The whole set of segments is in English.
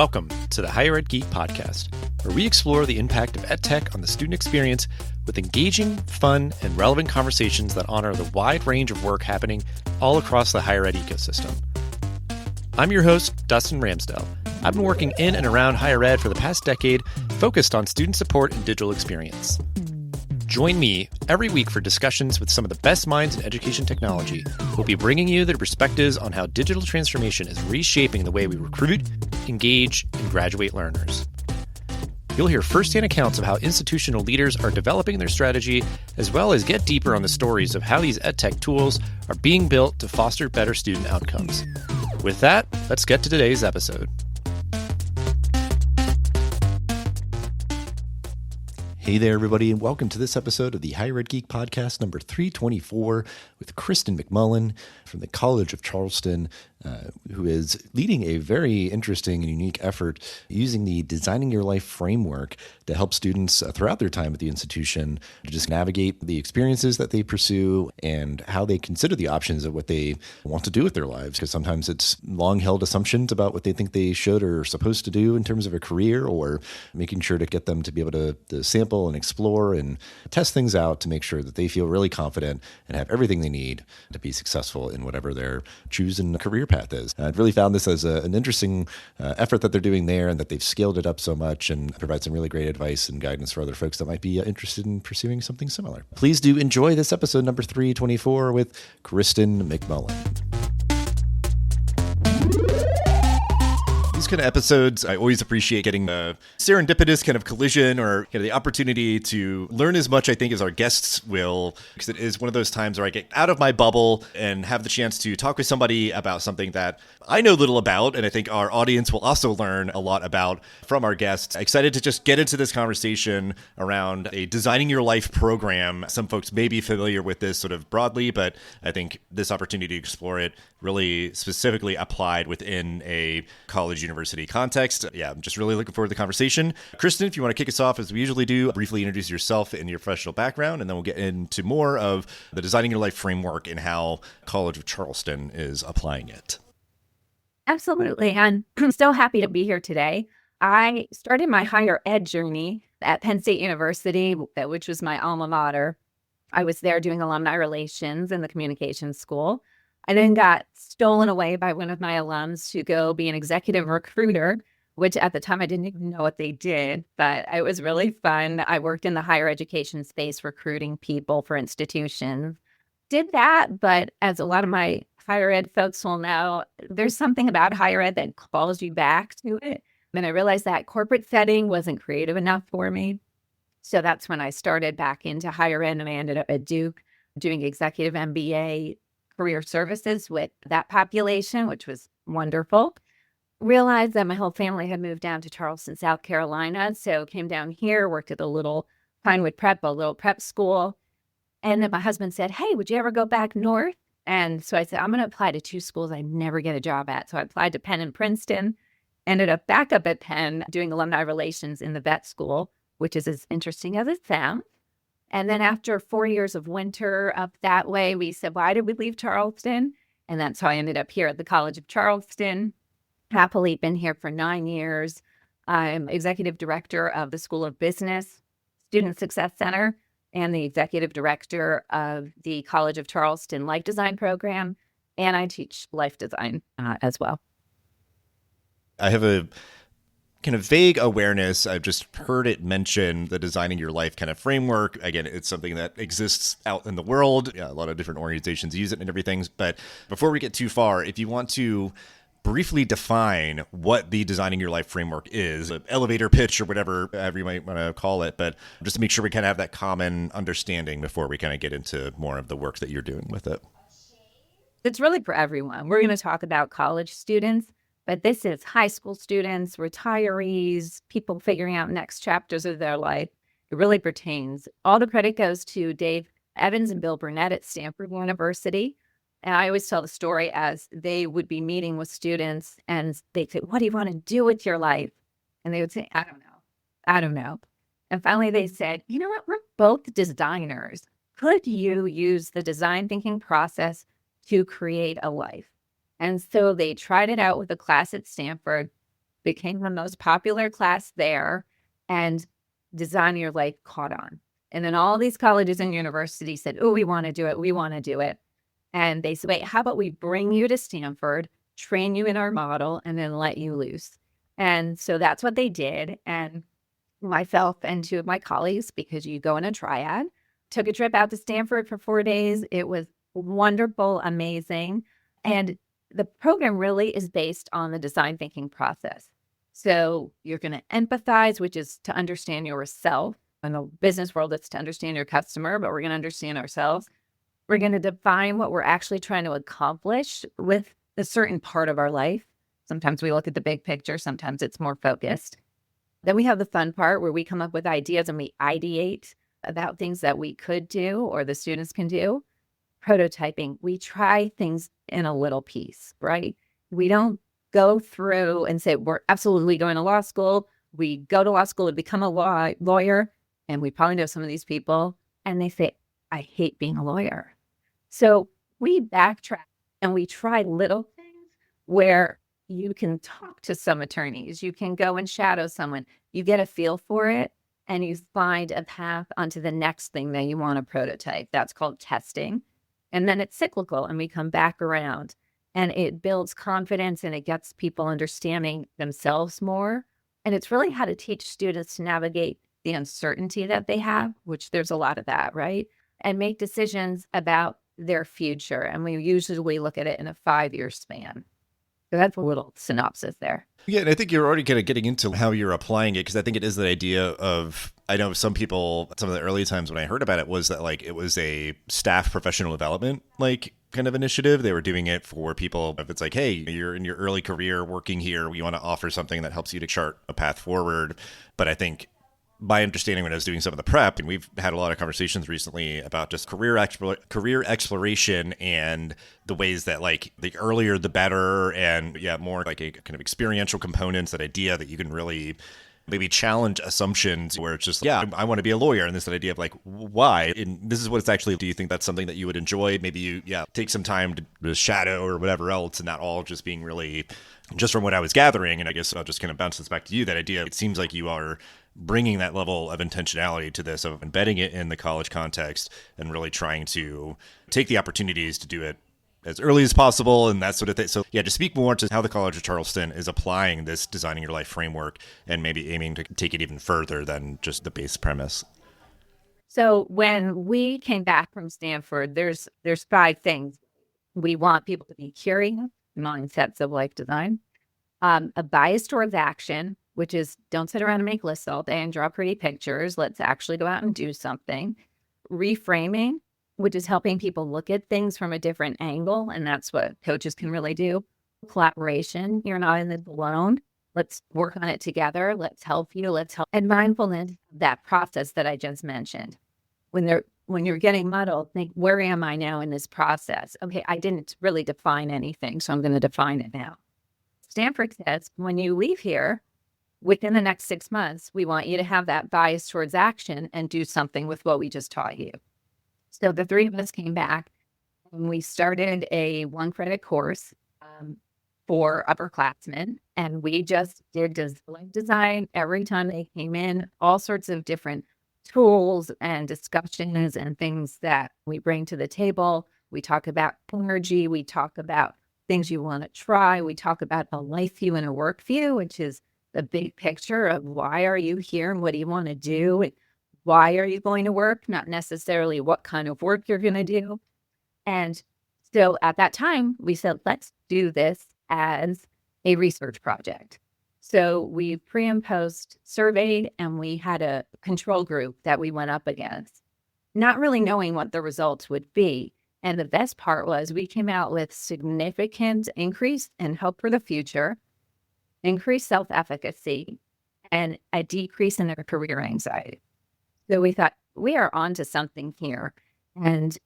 Welcome to the Higher Ed Geek Podcast, where we explore the impact of EdTech on the student experience with engaging, fun, and relevant conversations that honor the wide range of work happening all across the higher ed ecosystem. I'm your host, Dustin Ramsdell. I've been working in and around higher ed for the past decade, focused on student support and digital experience. Join me every week for discussions with some of the best minds in education technology who will be bringing you their perspectives on how digital transformation is reshaping the way we recruit, engage, and graduate learners. You'll hear firsthand accounts of how institutional leaders are developing their strategy, as well as get deeper on the stories of how these EdTech tools are being built to foster better student outcomes. With that, let's get to today's episode. Hey there, everybody, and welcome to this episode of the Higher Ed Geek Podcast number 324 with Kristen McMullen from the College of Charleston, who is leading a very interesting and unique effort using the Designing Your Life framework to help students throughout their time at the institution to just navigate the experiences that they pursue and how they consider the options of what they want to do with their lives. Because sometimes it's long-held assumptions about what they think they should or are supposed to do in terms of a career, or making sure to get them to be able to sample and explore and test things out to make sure that they feel really confident and have everything they need to be successful in whatever their chosen career path is. I've really found this as an interesting effort that they're doing there, and that they've scaled it up so much and provide some really great advice and guidance for other folks that might be interested in pursuing something similar. Please do enjoy this episode number 324 with Kristen McMullen. These kind of episodes, I always appreciate getting the serendipitous kind of collision or the opportunity to learn as much, I think, as our guests will, because it is one of those times where I get out of my bubble and have the chance to talk with somebody about something that I know little about, and I think our audience will also learn a lot about from our guests. Excited to just get into this conversation around a Designing Your Life program. Some folks may be familiar with this sort of broadly, but I think this opportunity to explore it really specifically applied within a college university context. Yeah, I'm just really looking forward to the conversation. Kristen, if you want to kick us off as we usually do, briefly introduce yourself and your professional background, and then we'll get into more of the Designing Your Life framework and how College of Charleston is applying it. Absolutely. I'm so happy to be here today. I started my higher ed journey at Penn State University, which was my alma mater. I was there doing alumni relations in the communications school. I then got stolen away by one of my alums to go be an executive recruiter, which at the time I didn't even know what they did, but it was really fun. I worked in the higher education space recruiting people for institutions. Did that, but as a lot of my higher ed folks will know, there's something about higher ed that calls you back to it. And I realized that corporate setting wasn't creative enough for me. So that's when I started back into higher ed, and I ended up at Duke doing executive MBA career services with that population, which was wonderful. Realized that my whole family had moved down to Charleston, South Carolina. So came down here, worked at a little Pinewood Prep, a little prep school. And then my husband said, "Hey, would you ever go back north?" And so I said, "I'm going to apply to two schools I never get a job at." So I applied to Penn and Princeton, ended up back up at Penn doing alumni relations in the vet school, which is as interesting as it sounds. And then after 4 years of winter up that way, we said, why did we leave Charleston? And that's how I ended up here at the College of Charleston. Happily been here for 9 years. I'm executive director of the School of Business, Student Success Center, and the executive director of the College of Charleston Life Design program. And I teach life design as well. I have a kind of vague awareness. I've just heard it mention the Designing Your Life kind of framework. Again, it's something that exists out in the world. Yeah, a lot of different organizations use it and everything. But before we get too far, if you want to briefly define what the Designing Your Life framework is, an elevator pitch or whatever you might want to call it, but just to make sure we kind of have that common understanding before we kind of get into more of the work that you're doing with it. It's really for everyone. We're going to talk about college students, but this is high school students, retirees, people figuring out next chapters of their life. It really pertains. All the credit goes to Dave Evans and Bill Burnett at Stanford University. And I always tell the story as they would be meeting with students and they'd say, "What do you want to do with your life?" And they would say, I don't know. And finally they said, "You know what? We're both designers. Could you use the design thinking process to create a life?" And so they tried it out with a class at Stanford. became the most popular class there, and design your life caught on. And then all these colleges and universities said, oh, we want to do it. We want to do it. And they said, wait, how about we bring you to Stanford, train you in our model, and then let you loose? And so that's what they did. And myself and two of my colleagues, because you go in a triad, took a trip out to Stanford for 4 days. It was wonderful, amazing. And the program really is based on the design thinking process. So you're going to empathize, which is to understand yourself. In the business world, it's to understand your customer, but we're going to understand ourselves. We're going to define what we're actually trying to accomplish with a certain part of our life. Sometimes we look at the big picture. Sometimes it's more focused. Then we have the fun part where we come up with ideas and we ideate about things that we could do or the students can do. Prototyping, we try things in a little piece, right? We don't go through and say, we're absolutely going to law school. We go to law school to become a lawyer. And we probably know some of these people. And they say, I hate being a lawyer. So we backtrack and we try little things where you can talk to some attorneys. You can go and shadow someone. You get a feel for it and you find a path onto the next thing that you want to prototype. That's called testing. And then it's cyclical and we come back around and it builds confidence and it gets people understanding themselves more. And it's really how to teach students to navigate the uncertainty that they have, which there's a lot of that, right? And make decisions about their future. And we usually look at it in a 5-year span. So that's a little synopsis there. Yeah, and I think you're already kind of getting into how you're applying it, because I think it is that idea of, I know some people, some of the early times when I heard about it was that like it was a staff professional development like kind of initiative. They were doing it for people. If it's like, hey, you're in your early career working here, we want to offer something that helps you to chart a path forward. But I think my understanding when I was doing some of the prep, and we've had a lot of conversations recently about just career exploration and the ways that like the earlier the better, and yeah, more like a kind of experiential components, that idea that you can really maybe challenge assumptions where it's just, yeah, I want to be a lawyer. And this idea of like, why? And this is what it's actually, do you think that's something that you would enjoy? Maybe you, take some time to shadow or whatever else, and not all just being really, just from what I was gathering. And I guess I'll just kind of bounce this back to you, that idea, it seems like you are bringing that level of intentionality to this, of embedding it in the college context and really trying to take the opportunities to do it as early as possible and that sort of thing. So yeah, to speak more to how the College of Charleston is applying this designing your life framework and maybe aiming to take it even further than just the base premise. So when we came back from Stanford, there's 5 things. We want people to be curious, mindsets of life design, a bias towards action, which is don't sit around and make lists all day and draw pretty pictures. Let's actually go out and do something. Reframing, which is helping people look at things from a different angle. And that's what coaches can really do. Collaboration, you're not in it alone. Let's work on it together. Let's help you. Let's help. And mindfulness, that process that I just mentioned. When you're getting muddled, think, where am I now in this process? Okay, I didn't really define anything, so I'm going to define it now. Stanford says, when you leave here, within the next 6 months, we want you to have that bias towards action and do something with what we just taught you. So the 3 of us came back and we started a 1-credit course for upperclassmen. And we just did design every time they came in, all sorts of different tools and discussions and things that we bring to the table. We talk about energy. We talk about things you want to try. We talk about a life view and a work view, which is the big picture of why are you here and what do you want to do? And why are you going to work? Not necessarily what kind of work you're going to do. And so at that time, we said, let's do this as a research project. So we pre and post surveyed, and we had a control group that we went up against, not really knowing what the results would be. And the best part was we came out with significant increase in hope for the future, increased self-efficacy, and a decrease in their career anxiety. So we thought, we are onto something here. And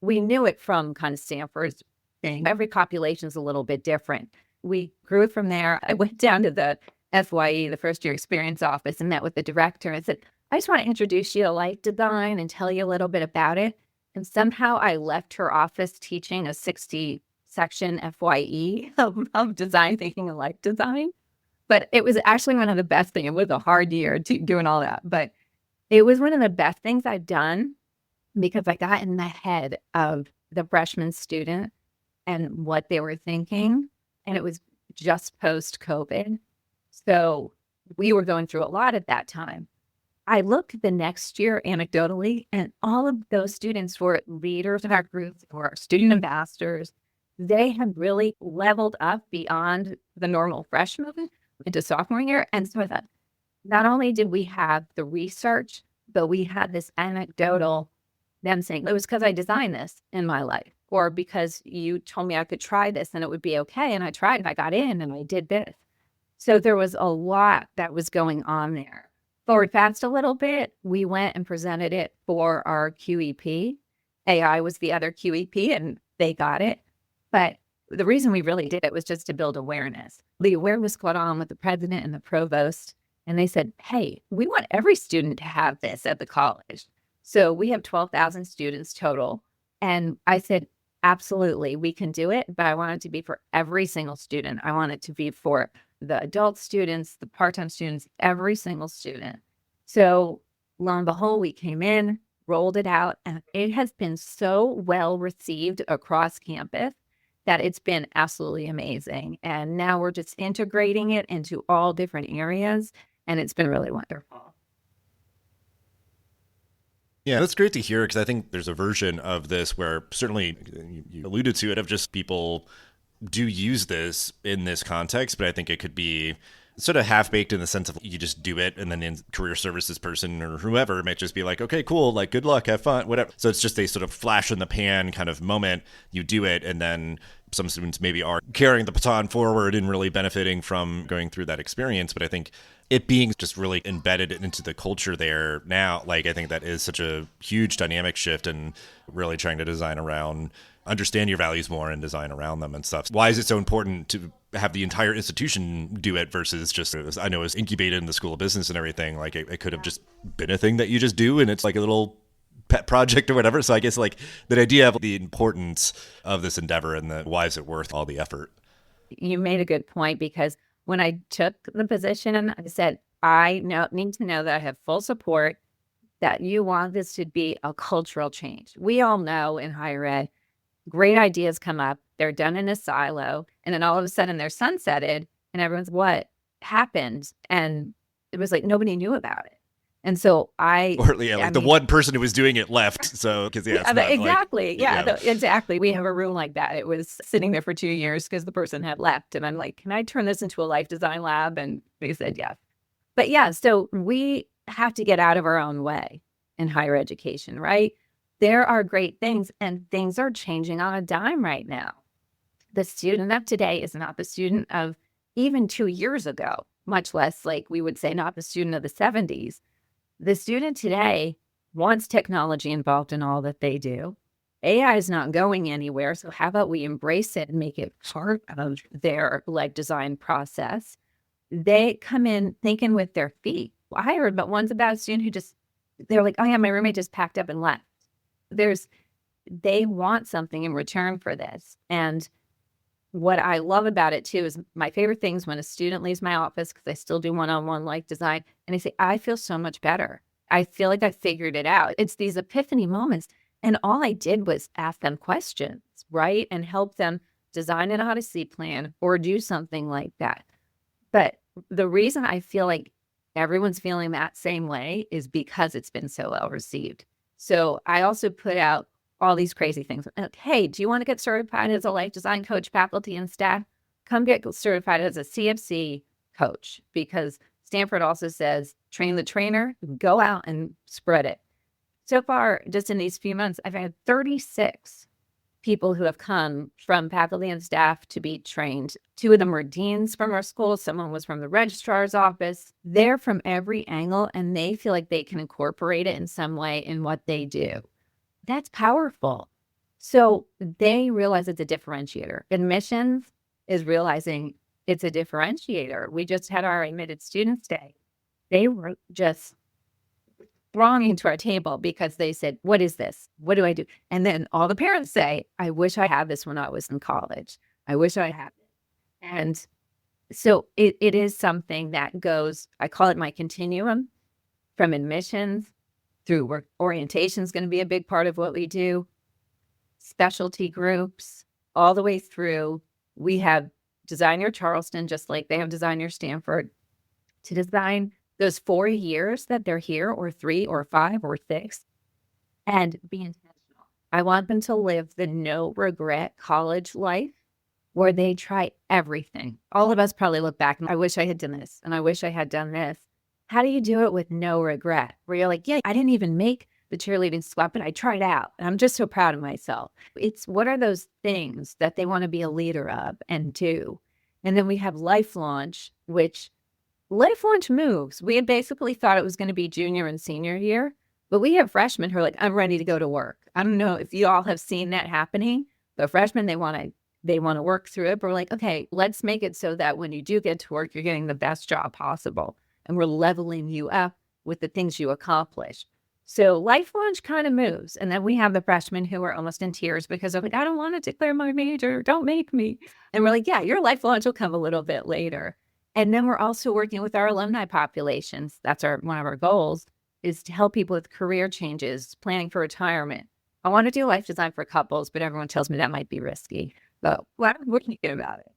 we knew it from kind of Stanford's thing. Every population is a little bit different. We grew from there. I went down to the FYE, the first year experience office, and met with the director and said, I just want to introduce you to life design and tell you a little bit about it. And somehow I left her office teaching a 60-section FYE of design thinking and life design. But it was actually one of the best things. It was a hard year doing all that, but it was one of the best things I've done because I got in the head of the freshman student and what they were thinking. And it was just post-COVID. So we were going through a lot at that time. I looked the next year anecdotally, and all of those students were leaders of our groups, were student ambassadors. They had really leveled up beyond the normal freshman into sophomore year. And so I thought, not only did we have the research, but we had this anecdotal, them saying, it was because I designed this in my life, or because you told me I could try this and it would be okay. And I tried and I got in and I did this. So there was a lot that was going on there. Forward fast a little bit, we went and presented it for our QEP. AI was the other QEP and they got it. But the reason we really did it was just to build awareness. The awareness got on with the president and the provost, and they said, hey, we want every student to have this at the college. So we have 12,000 students total. And I said, absolutely, we can do it, but I want it to be for every single student. I want it to be for the adult students, the part-time students, every single student. So lo and behold, we came in, rolled it out, and it has been so well received across campus that it's been absolutely amazing. And now we're just integrating it into all different areas, and it's been really wonderful. Yeah, that's great to hear, because I think there's a version of this where certainly you alluded to it of just people do use this in this context, but I think it could be sort of half-baked in the sense of you just do it, and then in career services person or whoever might just be like, okay, cool, like good luck, have fun, whatever. So it's just a sort of flash in the pan kind of moment. You do it, and then some students maybe are carrying the baton forward and really benefiting from going through that experience. But I think it being just really embedded into the culture there now, like I think that is such a huge dynamic shift, and really trying to design around, understand your values more and design around them and stuff. Why is it so important to have the entire institution do it versus just, I know it's incubated in the School of Business and everything, like it could have just been a thing that you just do and it's like a little pet project or whatever. So I guess like the idea of the importance of this endeavor and the why is it worth all the effort? You made a good point, because when I took the position, I said, I need to know that I have full support, that you want this to be a cultural change. We all know in higher ed, great ideas come up, they're done in a silo, and then all of a sudden they're sunsetted, and everyone's, what happened? And it was like nobody knew about it. And so the one person who was doing it left. So, because exactly. Exactly. We have a room like that. It was sitting there for 2 years because the person had left. And I'm like, can I turn this into a life design lab? And they said, yes. But yeah, so we have to get out of our own way in higher education, right? There are great things, and things are changing on a dime right now. The student of today is not the student of even 2 years ago, much less like we would say not the student of the 70s. The student today wants technology involved in all that they do. AI is not going anywhere, so how about we embrace it and make it part of their design process? They come in thinking with their feet. I heard about a student who they're like, oh yeah, my roommate just packed up and left. They want something in return for this. And what I love about it too is my favorite things when a student leaves my office, because I still do one-on-one life design, and they say, I feel so much better. I feel like I figured it out. It's these epiphany moments. And all I did was ask them questions, right? And help them design an Odyssey plan or do something like that. But the reason I feel like everyone's feeling that same way is because it's been so well received. So I also put out all these crazy things. Like, hey, do you want to get certified as a life design coach, faculty and staff? Come get certified as a CFC coach, because Stanford also says, train the trainer, go out and spread it. So far, just in these few months, I've had 36 people who have come from faculty and staff to be trained. 2 of them were deans from our school. Someone was from the registrar's office. They're from every angle, and they feel like they can incorporate it in some way in what they do. That's powerful. So they realize it's a differentiator. Admissions is realizing it's a differentiator. We just had our admitted students day. They were just thronging to our table because they said, what is this? What do I do? And then all the parents say, I wish I had this when I was in college. I wish I had it. And So it is something that goes, I call it my continuum, from admissions through work. Orientation is going to be a big part of what we do, specialty groups, all the way through. We have Design Your Charleston, just like they have Design Your Stanford, to design those 4 years that they're here, or 3 or 5 or 6, and be intentional. I want them to live the no regret college life where they try everything. All of us probably look back and I wish I had done this and I wish I had done this. How do you do it with no regret? Where you're like, yeah, I didn't even make the cheerleading squad, but I tried out and I'm just so proud of myself. It's what are those things that they want to be a leader of and do? And then we have Life Launch, which Life Launch moves. We had basically thought it was going to be junior and senior year, but we have freshmen who are like, I'm ready to go to work. I don't know if you all have seen that happening, but freshmen, they want to work through it. But we're like, okay, let's make it so that when you do get to work, you're getting the best job possible. And we're leveling you up with the things you accomplish. So Life Launch kind of moves. And then we have the freshmen who are almost in tears because they're like, I don't want to declare my major. Don't make me. And we're like, yeah, your Life Launch will come a little bit later. And then we're also working with our alumni populations. That's one of our goals, is to help people with career changes, planning for retirement. I want to do life design for couples, but everyone tells me that might be risky. So we're thinking about it.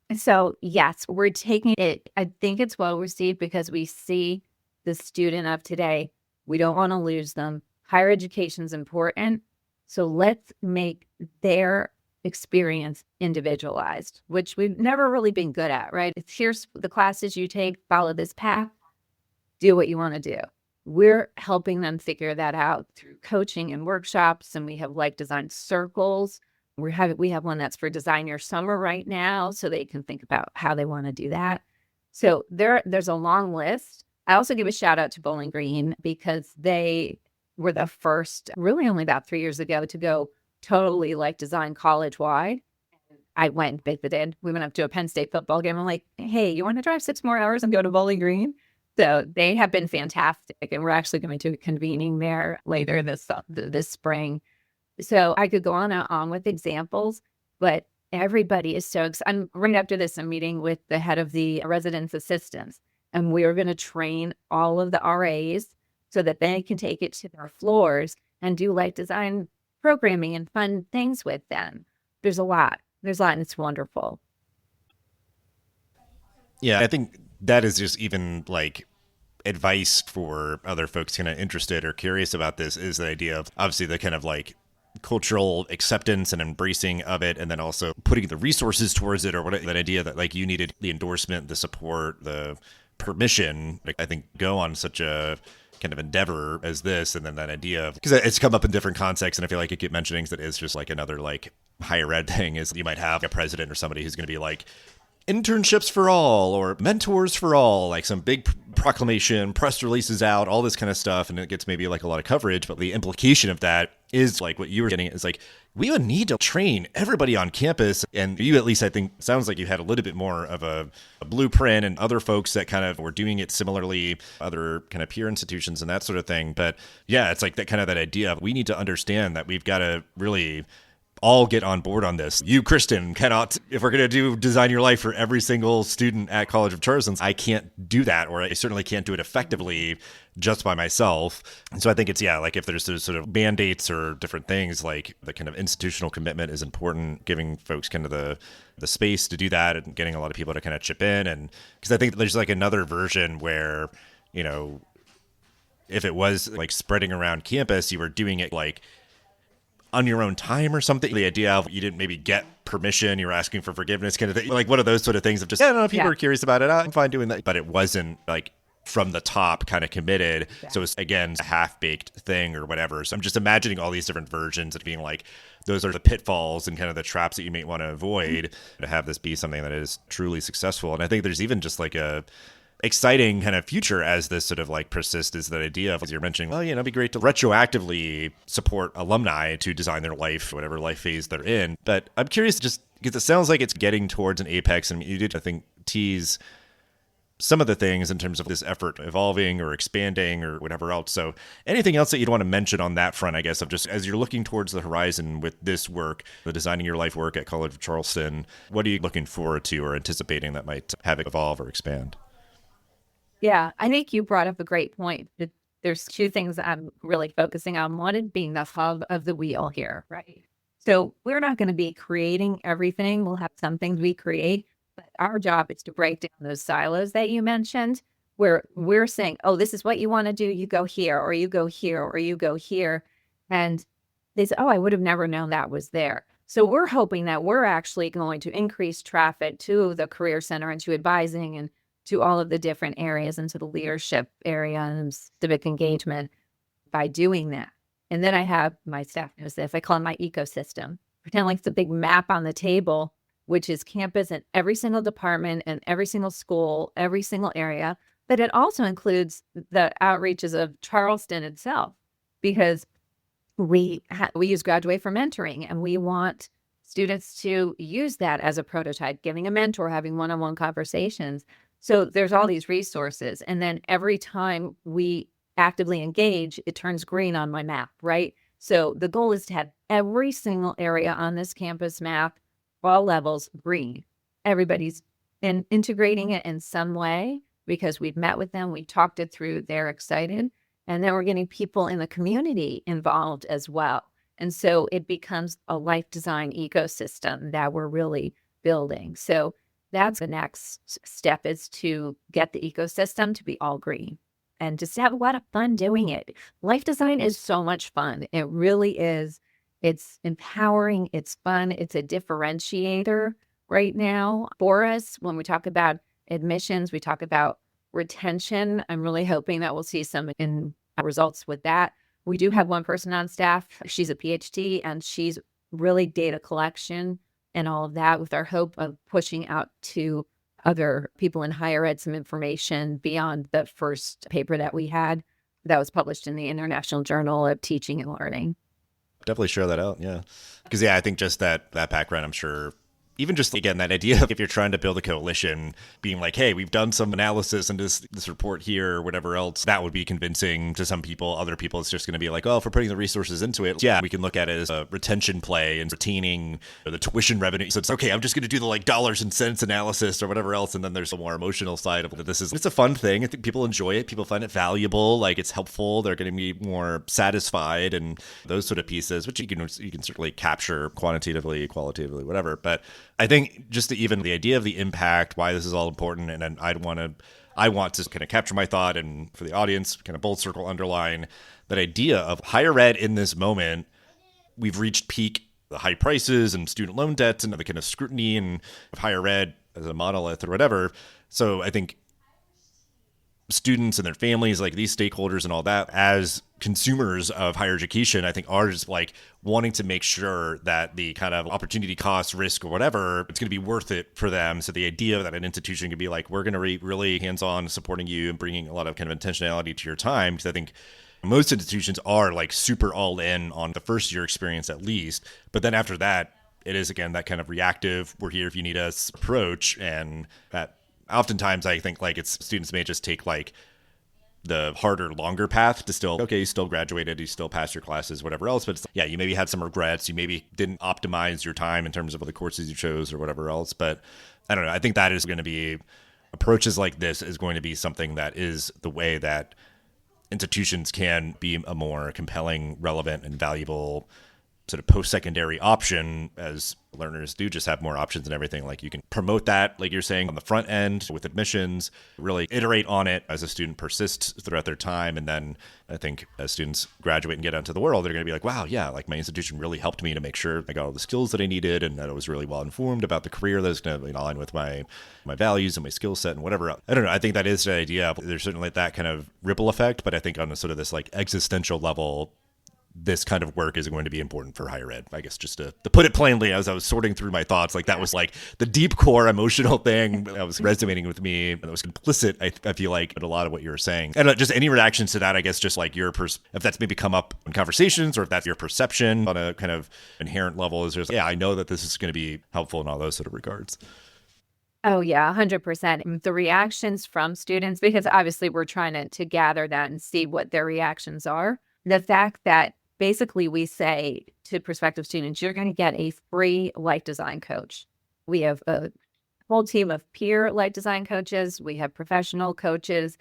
And so, yes, we're taking it. I think it's well received because we see the student of today. We don't want to lose them. Higher education is important. So let's make their experience individualized, which we've never really been good at, right? It's here's the classes you take, follow this path, do what you want to do. We're helping them figure that out through coaching and workshops, and we have like design circles. We have one that's for Design Your Summer right now, so they can think about how they want to do that. So there's a long list. I also give a shout out to Bowling Green because they were the first, really only about 3 years ago, to go totally like design college wide. I went and baked the did. We went up to a Penn State football game. I'm like, hey, you want to drive 6 more hours and go to Bowling Green? So they have been fantastic. And we're actually going to be convening there later this spring. So I could go on and on with examples, but everybody is so excited. Right after this, I'm meeting with the head of the residence assistants, and we're going to train all of the RAs so that they can take it to their floors and do like design programming and fun things with them. There's a lot, and it's wonderful. Yeah, I think that is just even like advice for other folks kind of interested or curious about this is the idea of obviously the kind of like cultural acceptance and embracing of it, and then also putting the resources towards it, or what that idea that like you needed the endorsement, the support, the permission, like, I think go on such a kind of endeavor as this, and then that idea of, because it's come up in different contexts, and I feel like you keep mentioning that it's just like another like higher ed thing is you might have a president or somebody who's going to be like internships for all or mentors for all, like some big proclamation, press releases out, all this kind of stuff, and it gets maybe like a lot of coverage, but the implication of that is like what you were getting is like we would need to train everybody on campus. And you, at least I think, sounds like you had a little bit more of a blueprint, and other folks that kind of were doing it similarly, other kind of peer institutions and that sort of thing. But yeah, it's like that kind of that idea of we need to understand that we've got to really all get on board on this. You, Kristen, cannot, if we're going to do Design Your Life for every single student at College of Charleston, I can't do that, or I certainly can't do it effectively just by myself. And so I think it's, yeah, like if there's sort of mandates or different things, like the kind of institutional commitment is important, giving folks kind of the space to do that and getting a lot of people to kind of chip in. And because I think there's like another version where, you know, if it was like spreading around campus, you were doing it like on your own time or something. The idea of you didn't maybe get permission, you were asking for forgiveness kind of thing. Like one of those sort of things of just, I don't know if people are curious about it, I'm fine doing that. But it wasn't like from the top kind of committed. Yeah. So it's, again, a half-baked thing or whatever. So I'm just imagining all these different versions of being like, those are the pitfalls and kind of the traps that you may want to avoid to have this be something that is truly successful. And I think there's even just like a exciting kind of future as this sort of like persists, is that idea of, as you're mentioning, well, you know, it'd be great to retroactively support alumni to design their life, whatever life phase they're in. But I'm curious, just because it sounds like it's getting towards an apex, and you did, I think, tease some of the things in terms of this effort evolving or expanding or whatever else. So anything else that you'd want to mention on that front, I guess, of just as you're looking towards the horizon with this work, the Designing Your Life work at College of Charleston, what are you looking forward to or anticipating that might have it evolve or expand? Yeah, I think you brought up a great point. There's two things that I'm really focusing on. One is being the hub of the wheel here, right? So we're not going to be creating everything. We'll have some things we create, but our job is to break down those silos that you mentioned, where we're saying, oh, this is what you want to do. You go here, or you go here, or you go here. And they say, oh, I would have never known that was there. So we're hoping that we're actually going to increase traffic to the Career Center and to advising and to all of the different areas and to the leadership area and civic engagement by doing that. And then I have my staff knows this. I call it my ecosystem. Pretend like it's a big map on the table, which is campus in every single department and every single school, every single area. But it also includes the outreaches of Charleston itself, because we use Graduate for Mentoring, and we want students to use that as a prototype, giving a mentor, having one-on-one conversations. So there's all these resources. And then every time we actively engage, it turns green on my map, right? So the goal is to have every single area on this campus map, all levels, green. Everybody's integrating it in some way because we've met with them, we talked it through, they're excited. And then we're getting people in the community involved as well. And so it becomes a life design ecosystem that we're really building. So that's the next step, is to get the ecosystem to be all green and just have a lot of fun doing it. Life design is so much fun. It really is. It's empowering. It's fun. It's a differentiator right now for us. When we talk about admissions, we talk about retention. I'm really hoping that we'll see some in results with that. We do have one person on staff. She's a PhD, and she's really data collection and all of that, with our hope of pushing out to other people in higher ed some information beyond the first paper that we had that was published in the International Journal of Teaching and Learning. Definitely share that out. Yeah. Because I think just that background, I'm sure, even just, again, that idea of if you're trying to build a coalition, being like, hey, we've done some analysis and this report here or whatever else, that would be convincing to some people. Other people, it's just going to be like, oh, if we're putting the resources into it, yeah, we can look at it as a retention play and retaining the tuition revenue. So it's okay, I'm just going to do the like dollars and cents analysis or whatever else. And then there's a more emotional side of this. It's a fun thing. I think people enjoy it. People find it valuable. Like, it's helpful. They're going to be more satisfied and those sort of pieces, which you can certainly capture quantitatively, qualitatively, whatever. But I think just even the idea of the impact, why this is all important, and then I want to kind of capture my thought, and for the audience, kind of bold circle, underline that idea of higher ed in this moment. We've reached peak, the high prices and student loan debts and the kind of scrutiny and of higher ed as a monolith or whatever. So I think students and their families, like these stakeholders and all that, as consumers of higher education, I think are just like wanting to make sure that the kind of opportunity cost, risk, or whatever, it's going to be worth it for them. So the idea that an institution could be like, we're going to be really hands-on supporting you and bringing a lot of kind of intentionality to your time. Because I think most institutions are like super all in on the first year experience at least. But then after that, it is, again, that kind of reactive, we're here if you need us approach. And that oftentimes I think like it's students may just take like the harder, longer path to still, okay, you still graduated, you still passed your classes, whatever else. But yeah, you maybe had some regrets. You maybe didn't optimize your time in terms of the courses you chose or whatever else. But I don't know. I think that is going to be, approaches like this is going to be something that is the way that institutions can be a more compelling, relevant, and valuable sort of post-secondary option, as learners do just have more options and everything. Like, you can promote that, like you're saying, on the front end with admissions, really iterate on it as a student persists throughout their time. And then I think as students graduate and get out into the world, they're going to be like, wow, yeah, like my institution really helped me to make sure I got all the skills that I needed and that I was really well informed about the career that's going to align with my values and my skill set and whatever. I don't know. I think that is the idea. There's certainly that kind of ripple effect, but I think on a sort of this like existential level, this kind of work is going to be important for higher ed. I guess just to put it plainly, as I was sorting through my thoughts, like that was like the deep core emotional thing that was resonating with me. And it was implicit, I feel like, in a lot of what you were saying. And just any reactions to that, I guess, just like your, if that's maybe come up in conversations or if that's your perception on a kind of inherent level, is just, yeah, I know that this is going to be helpful in all those sort of regards. Oh, yeah, 100%. The reactions from students, because obviously we're trying to gather that and see what their reactions are. The fact that basically we say to prospective students, you're going to get a free life design coach. We have a whole team of peer life design coaches. We have professional coaches.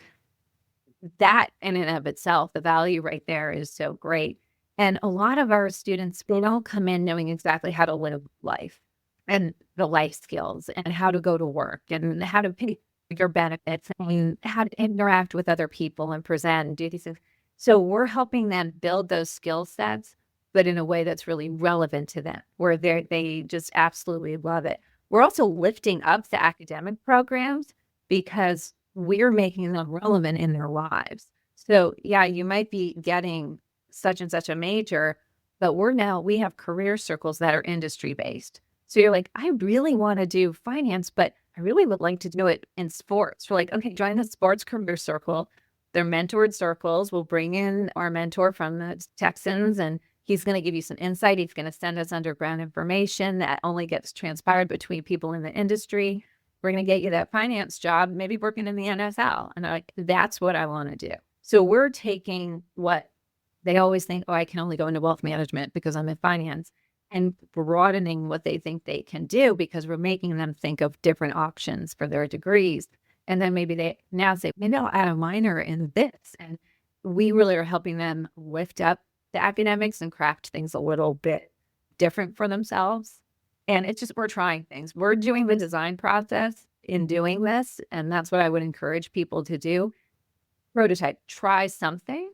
That in and of itself, the value right there is so great. And a lot of our students, they don't come in knowing exactly how to live life and the life skills and how to go to work and how to pay your benefits and how to interact with other people and present and do these things. So we're helping them build those skill sets, but in a way that's really relevant to them, where they just absolutely love it. We're also lifting up the academic programs because we're making them relevant in their lives. So yeah, you might be getting such and such a major, but we have career circles that are industry based. So you're like, I really want to do finance, but I really would like to do it in sports. We're like, okay, join the sports career circle. They're mentored circles. We'll bring in our mentor from the Texans, and he's going to give you some insight. He's going to send us underground information that only gets transpired between people in the industry. We're going to get you that finance job, maybe working in the NFL. And I'm like, that's what I want to do. So we're taking what they always think, oh, I can only go into wealth management because I'm in finance, and broadening what they think they can do because we're making them think of different options for their degrees. And then maybe they now say, maybe I'll add a minor in this. And we really are helping them lift up the academics and craft things a little bit different for themselves. And it's just, we're trying things. We're doing the design process in doing this. And that's what I would encourage people to do. Prototype, try something.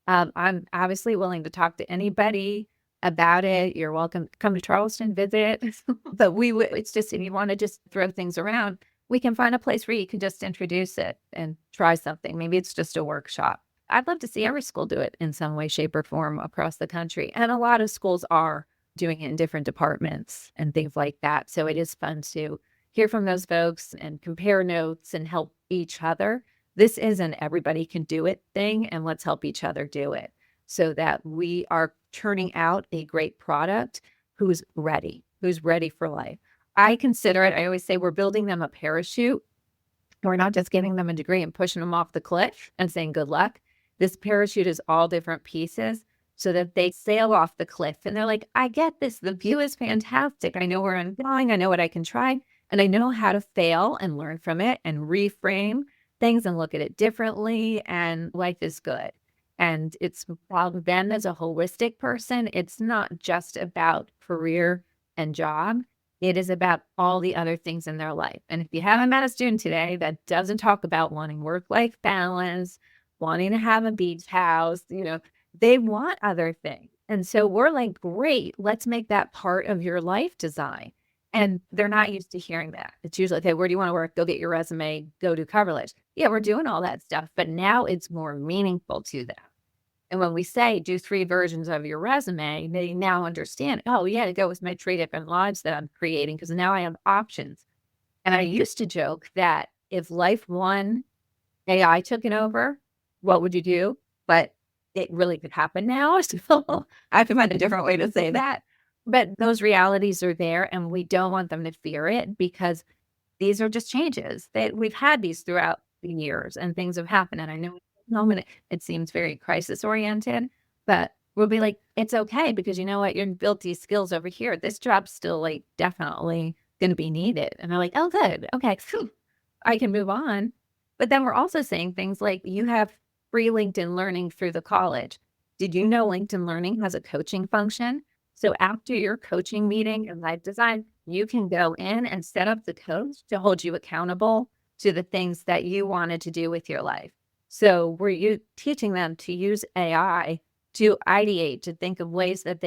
I'm obviously willing to talk to anybody about it. You're welcome to come to Charleston, visit. But it's just, if you want to just throw things around, we can find a place where you can just introduce it and try something. Maybe it's just a workshop. I'd love to see every school do it in some way, shape, or form across the country. And a lot of schools are doing it in different departments and things like that. So it is fun to hear from those folks and compare notes and help each other. This isn't everybody can do it thing, and let's help each other do it so that we are turning out a great product who's ready for life. I consider it, I always say we're building them a parachute. We're not just giving them a degree and pushing them off the cliff and saying good luck. This parachute is all different pieces so that they sail off the cliff and they're like, I get this. The view is fantastic. I know where I'm going. I know what I can try. And I know how to fail and learn from it and reframe things and look at it differently. And life is good. And it's, while Ben is a holistic person, it's not just about career and job. It is about all the other things in their life. And if you haven't met a student today that doesn't talk about wanting work-life balance, wanting to have a beach house, they want other things. And so we're like, great, let's make that part of your life design. And they're not used to hearing that. It's usually, okay, where do you want to work? Go get your resume, go do cover letters. Yeah, we're doing all that stuff, but now it's more meaningful to them. And when we say do 3 versions of your resume, they now understand, oh, yeah, to go with my 3 different lives that I'm creating because now I have options. And I used to joke that if life 1 AI took it over, what would you do? But it really could happen now. So I have to find a different way to say that. But those realities are there, and we don't want them to fear it because these are just changes that we've had these throughout the years and things have happened. And I know moment it seems very crisis oriented, but we'll be like, it's okay because you know what, you built these skills over here. This job's still like definitely going to be needed. And they're like, oh, good. Okay. Phew, I can move on. But then we're also saying things like you have free LinkedIn learning through the college. Did you know LinkedIn learning has a coaching function? So after your coaching meeting in life design, you can go in and set up the coach to hold you accountable to the things that you wanted to do with your life. So we're teaching them to use AI to ideate, to think of ways that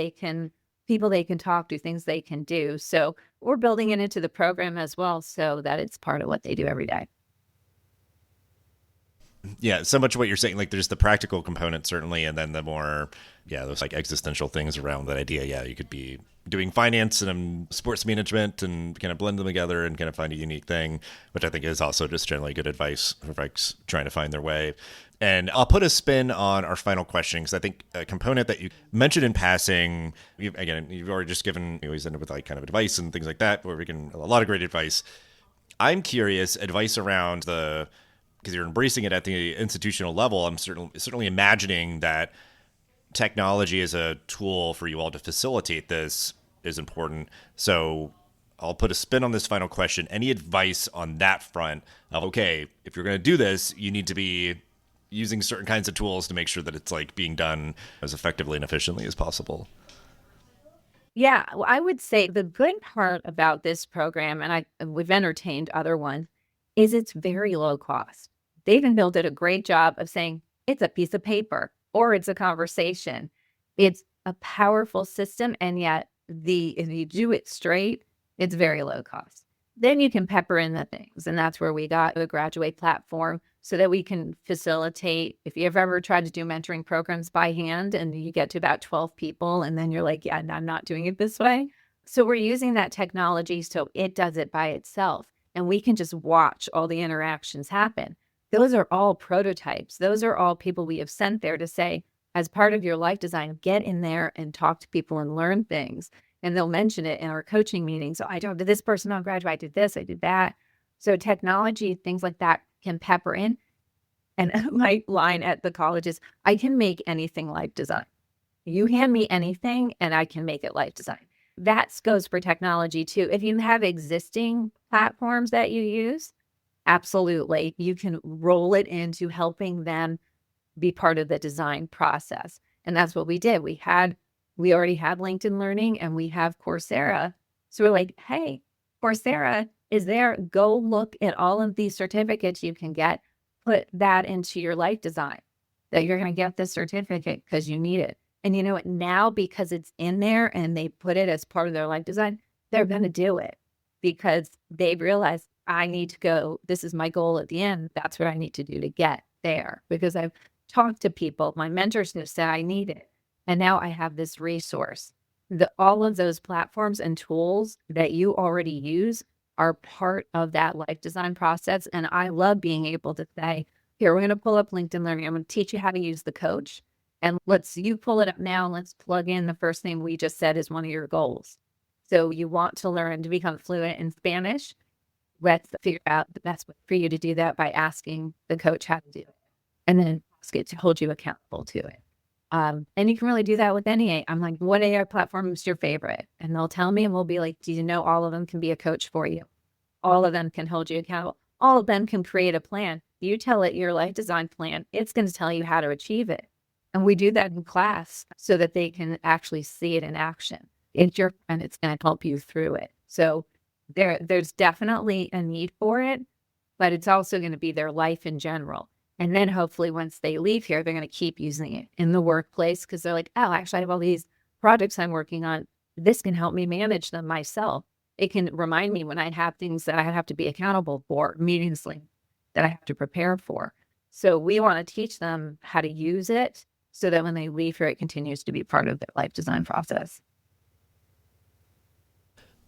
people they can talk to, things they can do. So we're building it into the program as well so that it's part of what they do every day. Yeah, so much of what you're saying, like there's the practical component certainly, and then the more, those like existential things around that idea. Yeah, you could be doing finance and sports management and kind of blend them together and kind of find a unique thing, which I think is also just generally good advice for folks trying to find their way. And I'll put a spin on our final question because I think a component that you mentioned in passing, you've already just given, you always end up with like kind of advice and things like that, where we can, a lot of great advice. I'm curious, advice around because you're embracing it at the institutional level. I'm certainly imagining that technology as a tool for you all to facilitate this is important. So I'll put a spin on this final question. Any advice on that front of, okay, if you're going to do this, you need to be using certain kinds of tools to make sure that it's like being done as effectively and efficiently as possible? Yeah, well, I would say the good part about this program, and we've entertained other ones, is it's very low cost. They even did a great job of saying it's a piece of paper or it's a conversation. It's a powerful system, and yet if you do it straight, it's very low cost. Then you can pepper in the things, and that's where we got the Graduate platform so that we can facilitate. If you've ever tried to do mentoring programs by hand and you get to about 12 people and then you're like, yeah, I'm not doing it this way. So we're using that technology so it does it by itself, and we can just watch all the interactions happen. Those are all prototypes. Those are all people we have sent there to say, as part of your life design, get in there and talk to people and learn things. And they'll mention it in our coaching meetings. So I talked to this person on Graduate, I did this, I did that. So technology, things like that can pepper in. And my line at the college is, I can make anything life design. You hand me anything and I can make it life design. That goes for technology too. If you have existing platforms that you use, absolutely, you can roll it into helping them be part of the design process. And that's what we did. We already had LinkedIn Learning and we have Coursera. So we're like, hey, Coursera is there. Go look at all of these certificates you can get. Put that into your life design, that you're going to get this certificate because you need it. And you know what? Now, because it's in there and they put it as part of their life design, they're going to do it because they've realized I need to go. This is my goal at the end. That's what I need to do to get there, because I've talked to people. My mentors have said I need it. And now I have this resource. All of those platforms and tools that you already use are part of that life design process. And I love being able to say, here, we're going to pull up LinkedIn Learning. I'm going to teach you how to use the coach. And you pull it up now and let's plug in the first thing we just said is one of your goals. So you want to learn to become fluent in Spanish. Let's figure out the best way for you to do that by asking the coach how to do it. And then ask it to hold you accountable to it. And you can really do that with any. I'm like, what AI platform is your favorite? And they'll tell me, and we'll be like, do you know all of them can be a coach for you? All of them can hold you accountable. All of them can create a plan. You tell it your life design plan, it's going to tell you how to achieve it. And we do that in class so that they can actually see it in action. And it's going to help you through it. So there's definitely a need for it, but it's also going to be their life in general. And then hopefully once they leave here, they're going to keep using it in the workplace because they're like, oh, actually I have all these projects I'm working on. This can help me manage them myself. It can remind me when I have things that I have to be accountable for, meetings that I have to prepare for. So we want to teach them how to use it so that when they leave here, it continues to be part of their life design process.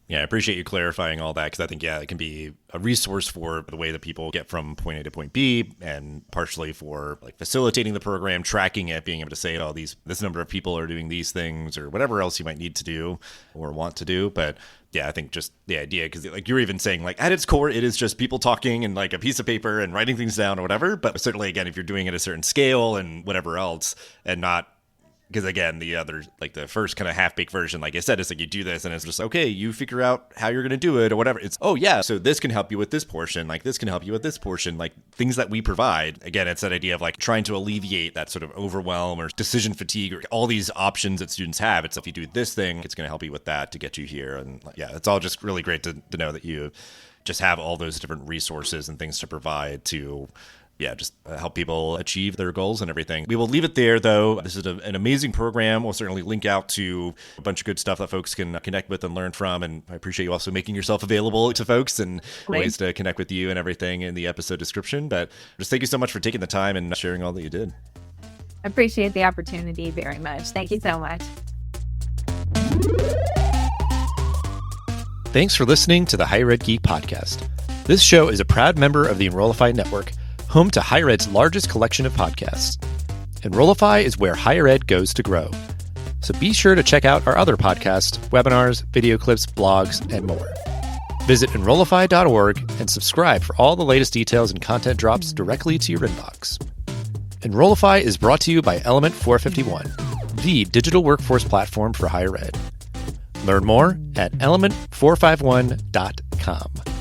Yeah, I appreciate you clarifying all that because I think, yeah, it can be a resource for the way that people get from point A to point B, and partially for like facilitating the program, tracking it, being able to say, oh, this number of people are doing these things or whatever else you might need to do or want to do. But yeah, I think just the idea, because like you're even saying, like at its core, it is just people talking and like a piece of paper and writing things down or whatever. But certainly, again, if you're doing it at a certain scale and whatever else, and not, because again, the other, like the first kind of half-baked version, like I said, it's like you do this and it's just, okay, you figure out how you're going to do it or whatever. It's, oh yeah, so this can help you with this portion, like this can help you with this portion, like things that we provide. Again, it's that idea of like trying to alleviate that sort of overwhelm or decision fatigue or all these options that students have. It's if you do this thing, it's going to help you with that to get you here. And yeah, it's all just really great to know that you just have all those different resources and things to provide to just help people achieve their goals and everything. We will leave it there, though. This is an amazing program. We'll certainly link out to a bunch of good stuff that folks can connect with and learn from. And I appreciate you also making yourself available to folks and ways to connect with you and everything in the episode description. But just thank you so much for taking the time and sharing all that you did. I appreciate the opportunity very much. Thank you so much. Thanks for listening to the Higher Ed Geek podcast. This show is a proud member of the Enrollify Network, home to Higher Ed's largest collection of podcasts. Enrollify is where higher ed goes to grow. So be sure to check out our other podcasts, webinars, video clips, blogs, and more. Visit Enrollify.org and subscribe for all the latest details and content drops directly to your inbox. Enrollify is brought to you by Element 451, the digital workforce platform for higher ed. Learn more at element451.com.